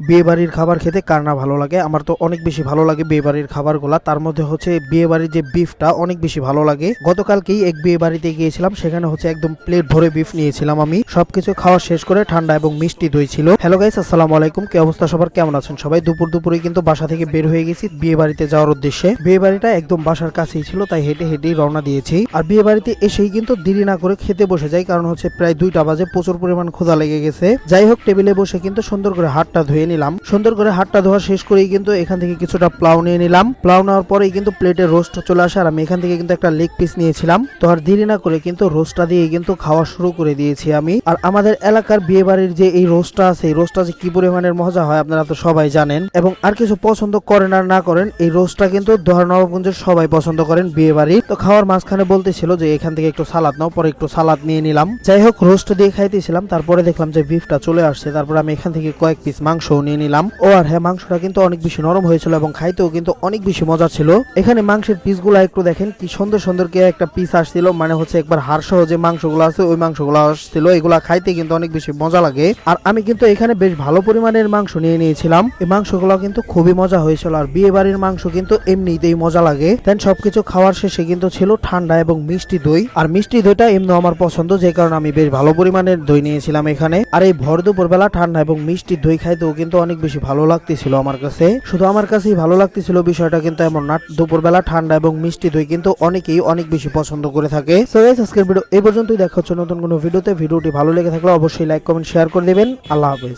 বিয়ে বাড়ির খাবার খেতে কার না ভালো লাগে? আমার তো অনেক বেশি ভালো লাগে বিয়ে বাড়ির খাবারগুলা। তার মধ্যে হচ্ছে বিয়ে বাড়ির যে বিফটা অনেক বেশি ভালো লাগে। গতকালকেই এক বিয়ে বাড়িতে গিয়েছিলাম, সেখানে হচ্ছে একদম প্লেট ভরে বিফ নিয়েছিলাম আমি। সবকিছু খাওয়া শেষ করে ঠান্ডা এবং মিষ্টি দই ছিল। হ্যালো গাইস, আসসালামু আলাইকুম। কি অবস্থা সবার, কেমন আছেন সবাই? দুপুরে কিন্তু বাসা থেকে বের হয়ে গেছি বিয়ে বাড়িতে যাওয়ার উদ্দেশ্যে। বিয়ে বাড়িটা একদম বাসার কাছেই ছিল, তাই হেঁটে হেঁটেই রওনা দিয়েছি। আর বিয়ে বাড়িতে এসেই কিন্তু দেরি না করে খেতে বসে যাই, কারণ হচ্ছে প্রায় 2টা বাজে, প্রচুর পরিমাণ ক্ষুধা লেগে গেছে। যাই হোক, টেবিলে বসে কিন্তু সুন্দর করে হাতটা ধুয়ে নিলাম। সুন্দর করে হাতটা ধোয়া শেষ করেই কিন্তু এখান থেকে কিছুটা প্লাউ নিয়ে নিলাম। প্লাউ নেওয়ার পরেই কিন্তু প্লেটে রোস্ট চলে আসে, আর আমি এখান থেকে কিন্তু একটা লেগ পিস নিয়েছিলাম। তো আর দেরি না করে কিন্তু রোস্টটা দিয়ে কিন্তু খাওয়া শুরু করে দিয়েছি আমি। আর আমাদের এলাকার বিয়ে বাড়ির যে এই রোস্টটা আছে, এই রোস্টটা যে কি পরিমাণের মজা হয় আপনারা তো সবাই জানেন। এবং আর কিছু পছন্দ করেন আর না করেন, এই রোস্টটা কিন্তু নবাবগঞ্জের সবাই পছন্দ করেন বিয়ে বাড়ি। তো খাওয়ার মাঝখানে বলতেছিল যে এখান থেকে একটু সালাদ নাও, পরে একটু সালাদ নিয়ে নিলাম। যাই হোক, রোস্ট দিয়ে খাইতেছিলাম, তারপরে দেখলাম যে বিফটা চলে আসছে। তারপর আমি এখান থেকে কয়েক পিস মাংসও নিয়ে নিলাম। ও আর হ্যাঁ, মাংসটা কিন্তু অনেক বেশি নরম হয়েছিল এবং খাইতেও কিন্তু অনেক বেশি মজা ছিল। এখানে মাংসের পিসগুলো একটু দেখেন, কি সুন্দর সুন্দর কে একটা পিস আসছিল, মানে হচ্ছে একবার হাড় সহ যে মাংসগুলো আছে ওই মাংসগুলো আসছিল। এগুলা খাইতে কিন্তু অনেক বেশি মজা লাগে। আর আমি কিন্তু এখানে বেশ ভালো পরিমাণের মাংস নিয়ে নিয়েছিলাম। এই মাংসগুলো কিন্তু খুবই মজা হয়েছিল। আর বিয়ে বাড়ির মাংস কিন্তু এমনিতেই মজা লাগে। দেন সবকিছু খাওয়ার শেষে কিন্তু ছিল ঠান্ডা এবং মিষ্টি দই। আর মিষ্টি দইটা এমনি আমার পছন্দ, যে কারণে আমি বেশ ভালো পরিমাণের দই নিয়েছিলাম এখানে। আর এই ভর দুপুর বেলা ঠান্ডা এবং মিষ্টি দই খাইতেও কিন্তু অনেক বেশি ভালো লাগতেছিল আমার কাছে। শুধু আমার কাছেই ভালো লাগতেছিল বিষয়টা কিন্তু এমন না, দুপুরবেলা ঠান্ডা এবং মিষ্টি দই কিন্তু অনেকেই অনেক বেশি পছন্দ করে থাকে। সো গাইস, আজকের ভিডিও এই পর্যন্তই। দেখা হচ্ছে নতুন কোনো ভিডিওতে। ভিডিওটি ভালো লেগে থাকলে অবশ্যই লাইক কমেন্ট শেয়ার করে দিবেন। আল্লাহ হাফেজ।